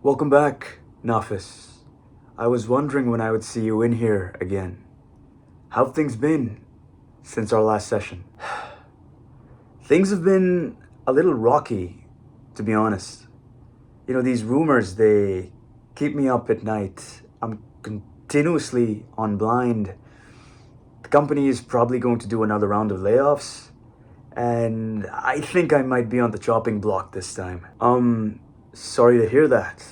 Welcome back, Nafis. I was wondering when I would see you in here again. How've things been since our last session? Things have been a little rocky, to be honest. These rumors, they keep me up at night. I'm continuously on blind. The company is probably going to do another round of layoffs, and I think I might be on the chopping block this time. Sorry to hear that.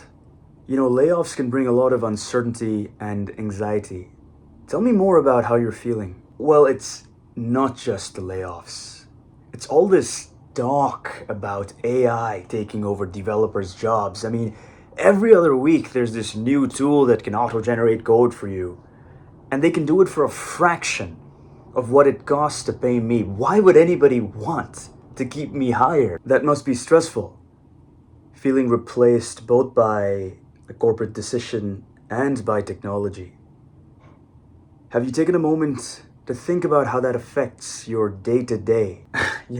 Layoffs can bring a lot of uncertainty and anxiety. Tell me more about how you're feeling. Well, it's not just the layoffs. It's all this talk about AI taking over developers' jobs. Every other week there's this new tool that can auto-generate code for you. And they can do it for a fraction of what it costs to pay me. Why would anybody want to keep me hired? That must be stressful. Feeling replaced both by a corporate decision and by technology. Have you taken a moment to think about how that affects your day-to-day?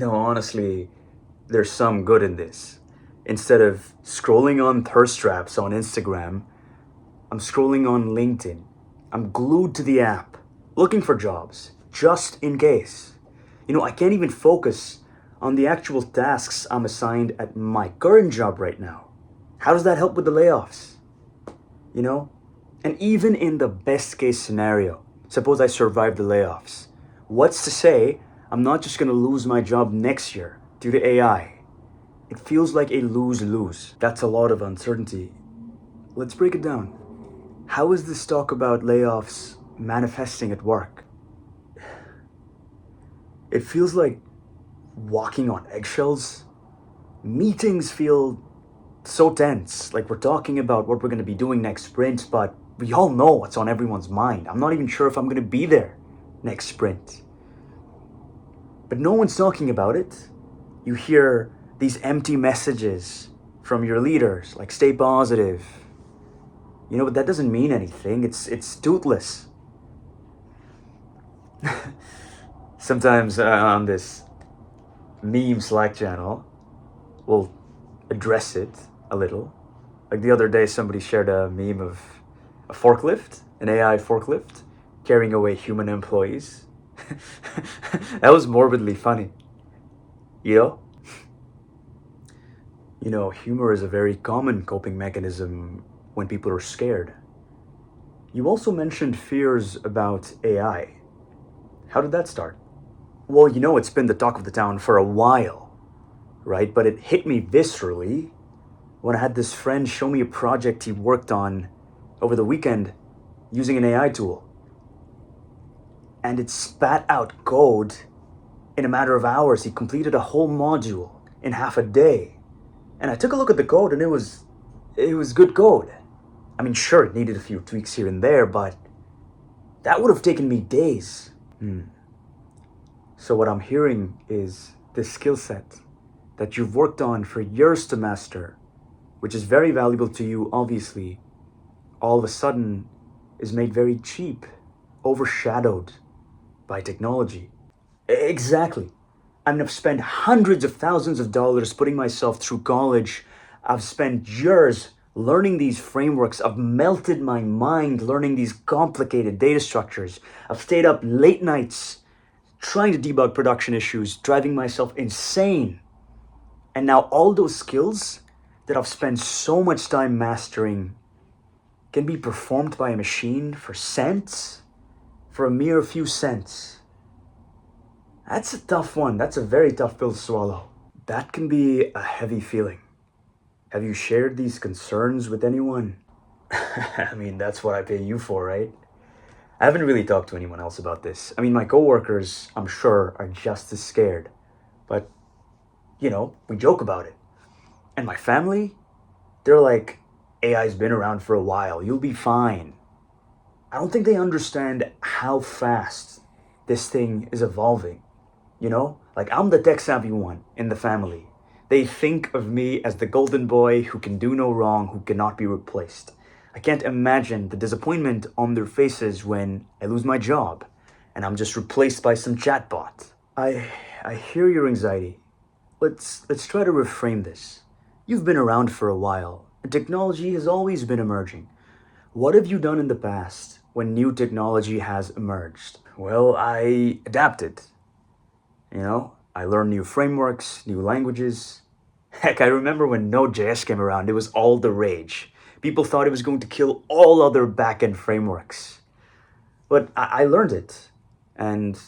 Honestly, there's some good in this. Instead of scrolling on thirst traps on Instagram, I'm scrolling on LinkedIn. I'm glued to the app, looking for jobs, just in case. I can't even focus on the actual tasks I'm assigned at my current job right now. How does that help with the layoffs? And even in the best case scenario, suppose I survive the layoffs. What's to say I'm not just going to lose my job next year due to AI? It feels like a lose-lose. That's a lot of uncertainty. Let's break it down. How is this talk about layoffs manifesting at work? It feels like walking on eggshells. Meetings feel so tense, like we're talking about what we're going to be doing next sprint, but we all know what's on everyone's mind. I'm not even sure if I'm going to be there next sprint. But no one's talking about it. You hear these empty messages from your leaders, like stay positive. But that doesn't mean anything. It's toothless. Sometimes on this meme Slack channel, we'll address it a little. Like the other day, somebody shared a meme of a forklift, an AI forklift, carrying away human employees. That was morbidly funny. Humor is a very common coping mechanism when people are scared. You also mentioned fears about AI. How did that start? Well, it's been the talk of the town for a while, right? But it hit me viscerally when I had this friend show me a project he worked on over the weekend using an AI tool. And it spat out code in a matter of hours. He completed a whole module in half a day. And I took a look at the code and it was good code. Sure, it needed a few tweaks here and there, but that would have taken me days. So what I'm hearing is this skill set that you've worked on for years to master, which is very valuable to you, obviously, all of a sudden is made very cheap, overshadowed by technology. Exactly. I've spent hundreds of thousands of dollars putting myself through college. I've spent years learning these frameworks. I've melted my mind learning these complicated data structures. I've stayed up late nights trying to debug production issues, driving myself insane. And now all those skills that I've spent so much time mastering can be performed by a machine for cents, for a mere few cents. That's a tough one. That's a very tough pill to swallow. That can be a heavy feeling. Have you shared these concerns with anyone? That's what I pay you for, right? I haven't really talked to anyone else about this. My coworkers, I'm sure, are just as scared. But, we joke about it. And my family, they're like, AI's been around for a while. You'll be fine. I don't think they understand how fast this thing is evolving. I'm the tech-savvy one in the family. They think of me as the golden boy who can do no wrong, who cannot be replaced. I can't imagine the disappointment on their faces when I lose my job and I'm just replaced by some chatbot. I hear your anxiety. Let's try to reframe this. You've been around for a while, Technology has always been emerging. What have you done in the past when new technology has emerged? Well, I adapted. I learned new frameworks, new languages. Heck, I remember when Node.js came around, it was all the rage. People thought it was going to kill all other backend frameworks. But I learned it, and,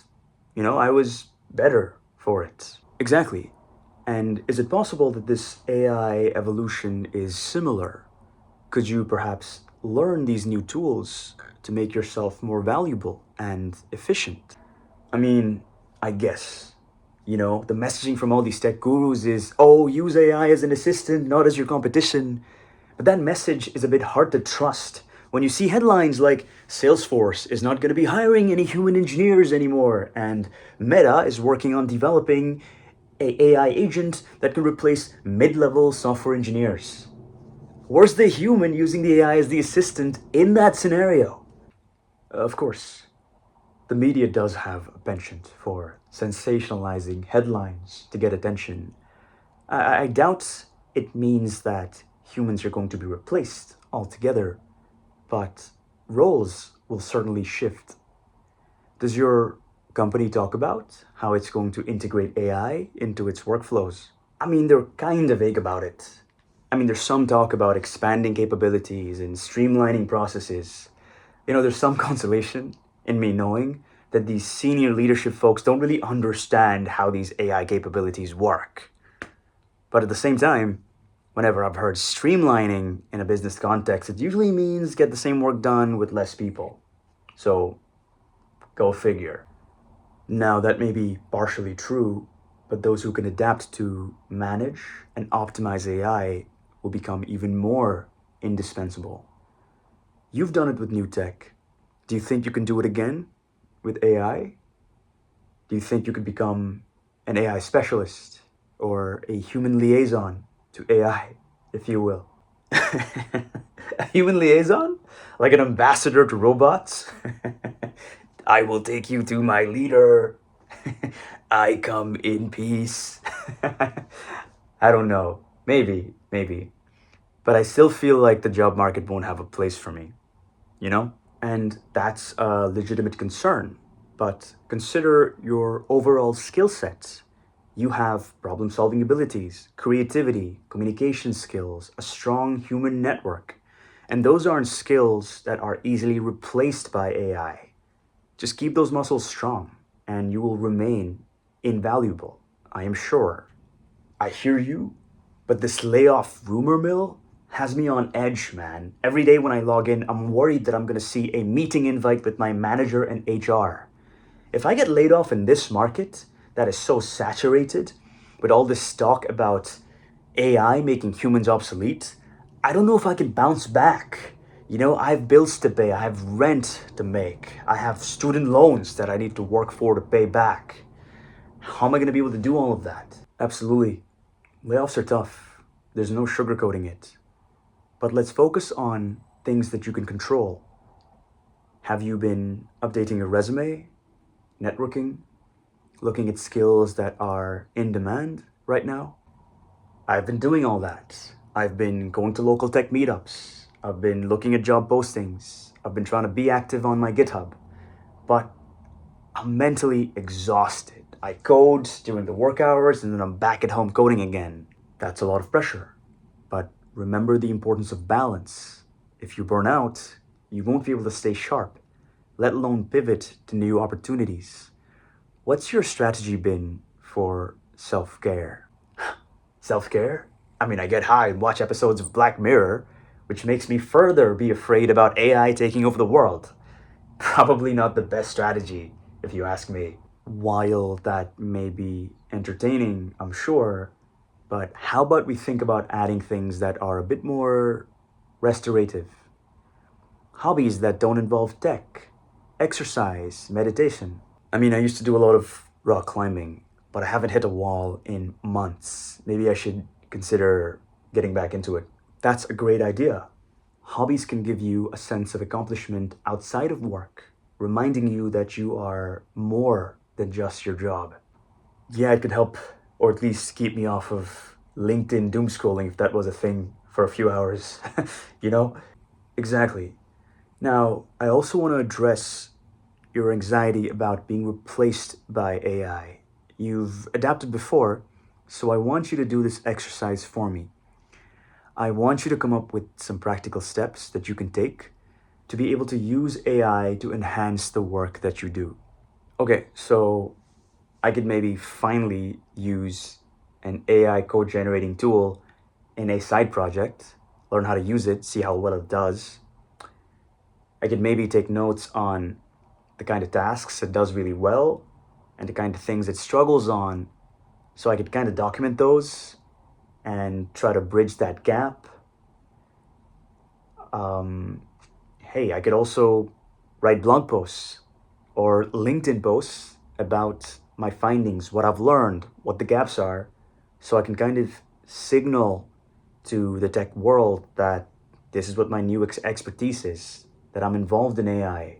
I was better for it. Exactly. And is it possible that this AI evolution is similar? Could you perhaps learn these new tools to make yourself more valuable and efficient? I mean, I guess. The messaging from all these tech gurus is, oh, use AI as an assistant, not as your competition. But that message is a bit hard to trust when you see headlines like Salesforce is not going to be hiring any human engineers anymore, and Meta is working on developing a AI agent that can replace mid-level software engineers. Where's the human using the AI as the assistant in that scenario? Of course, the media does have a penchant for sensationalizing headlines to get attention. I doubt it means that humans are going to be replaced altogether, but roles will certainly shift. Does your company talk about how it's going to integrate AI into its workflows? I mean, they're kind of vague about it. There's some talk about expanding capabilities and streamlining processes. There's some consolation in me knowing that these senior leadership folks don't really understand how these AI capabilities work. But at the same time, whenever I've heard streamlining in a business context, it usually means get the same work done with less people. So, go figure. Now, that may be partially true, but those who can adapt to manage and optimize AI will become even more indispensable. You've done it with new tech. Do you think you can do it again with AI? Do you think you could become an AI specialist or a human liaison to AI, if you will? A human liaison? Like an ambassador to robots? I will take you to my leader. I come in peace. I don't know. Maybe. But I still feel like the job market won't have a place for me, you know? And that's a legitimate concern. But consider your overall skill sets. You have problem solving abilities, creativity, communication skills, a strong human network. And those aren't skills that are easily replaced by AI. Just keep those muscles strong and you will remain invaluable, I am sure. I hear you, but this layoff rumor mill has me on edge, man. Every day when I log in, I'm worried that I'm gonna see a meeting invite with my manager and HR. If I get laid off in this market that is so saturated with all this talk about AI making humans obsolete, I don't know if I can bounce back. I have bills to pay, I have rent to make, I have student loans that I need to work for to pay back. How am I gonna be able to do all of that? Absolutely. Layoffs are tough. There's no sugarcoating it. But let's focus on things that you can control. Have you been updating your resume, networking, looking at skills that are in demand right now? I've been doing all that. I've been going to local tech meetups. I've been looking at job postings. I've been trying to be active on my GitHub. But I'm mentally exhausted. I code during the work hours and then I'm back at home coding again. That's a lot of pressure. But remember the importance of balance. If you burn out, you won't be able to stay sharp, let alone pivot to new opportunities. What's your strategy been for self-care? Self-care? I get high and watch episodes of Black Mirror, which makes me further be afraid about AI taking over the world. Probably not the best strategy, if you ask me. While that may be entertaining, I'm sure, but how about we think about adding things that are a bit more restorative? Hobbies that don't involve tech, exercise, meditation. I used to do a lot of rock climbing, but I haven't hit a wall in months. Maybe I should consider getting back into it. That's a great idea. Hobbies can give you a sense of accomplishment outside of work, reminding you that you are more than just your job. Yeah, it could help, or at least keep me off of LinkedIn doom scrolling if that was a thing for a few hours, you know? Exactly. Now, I also want to address your anxiety about being replaced by AI. You've adapted before, so I want you to do this exercise for me. I want you to come up with some practical steps that you can take to be able to use AI to enhance the work that you do. Okay, so I could maybe finally use an AI code generating tool in a side project, learn how to use it, see how well it does. I could maybe take notes on the kind of tasks it does really well and the kind of things it struggles on, so I could kind of document those and try to bridge that gap. Um, hey, I could also write blog posts or LinkedIn posts about my findings, what I've learned, what the gaps are, so I can kind of signal to the tech world that this is what my new expertise is, that I'm involved in AI.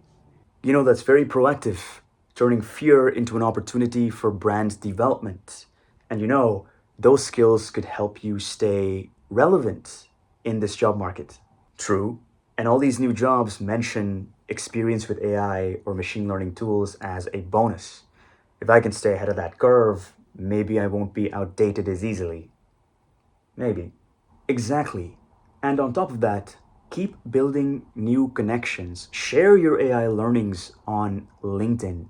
You know, that's very proactive, turning fear into an opportunity for brand development. And you know, those skills could help you stay relevant in this job market. True. And all these new jobs mention experience with AI or machine learning tools as a bonus. If I can stay ahead of that curve, maybe I won't be outdated as easily. Maybe. Exactly. And on top of that, keep building new connections. Share your AI learnings on LinkedIn.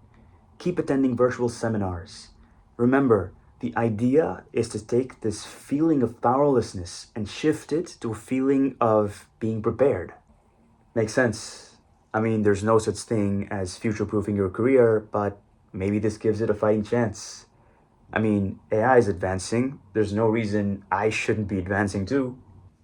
Keep attending virtual seminars. Remember, the idea is to take this feeling of powerlessness and shift it to a feeling of being prepared. Makes sense. I mean, there's no such thing as future proofing your career, but maybe this gives it a fighting chance. I mean, AI is advancing. There's no reason I shouldn't be advancing too.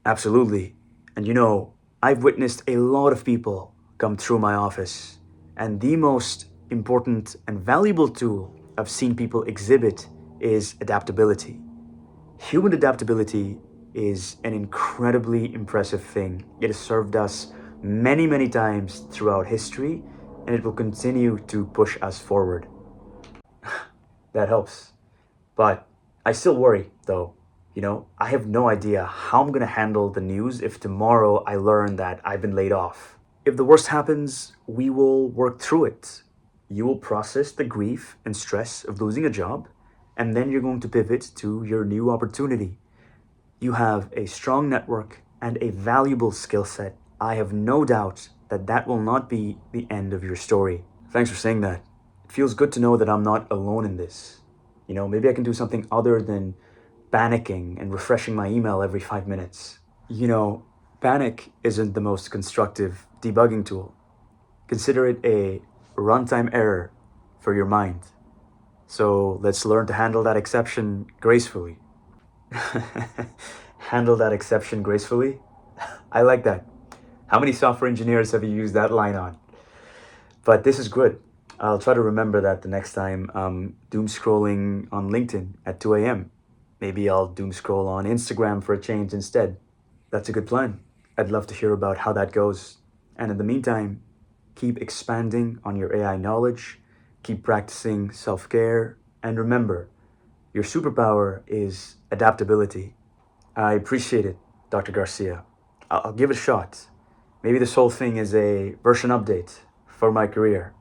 Absolutely. And you know, I've witnessed a lot of people come through my office, and the most important and valuable tool I've seen people exhibit is adaptability. Human adaptability is an incredibly impressive thing. It has served us many, many times throughout history, and it will continue to push us forward. That helps. But I still worry, though. You know, I have no idea how I'm gonna handle the news if tomorrow I learn that I've been laid off. If the worst happens, we will work through it. You will process the grief and stress of losing a job, and then you're going to pivot to your new opportunity. You have a strong network and a valuable skill set. I have no doubt that that will not be the end of your story. Thanks for saying that. It feels good to know that I'm not alone in this. You know, maybe I can do something other than panicking and refreshing my email every 5 minutes. You know, panic isn't the most constructive debugging tool. Consider it a runtime error for your mind. So let's learn to handle that exception gracefully. Handle that exception gracefully? I like that. How many software engineers have you used that line on? But this is good. I'll try to remember that the next time I'm doom scrolling on LinkedIn at 2 a.m. Maybe I'll doom scroll on Instagram for a change instead. That's a good plan. I'd love to hear about how that goes. And in the meantime, keep expanding on your AI knowledge, keep practicing self care, and remember, your superpower is adaptability. I appreciate it, Dr. Garcia. I'll give it a shot. Maybe this whole thing is a version update for my career.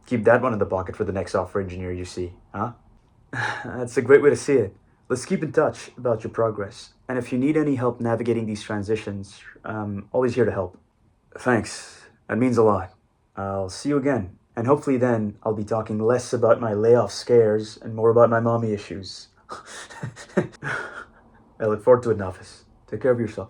Keep that one in the pocket for the next software engineer you see, huh? That's a great way to see it. Let's keep in touch about your progress. And if you need any help navigating these transitions, I'm always here to help. Thanks. That means a lot. I'll see you again. And hopefully then I'll be talking less about my layoff scares and more about my mommy issues. I look forward to it, Nafis. Take care of yourself.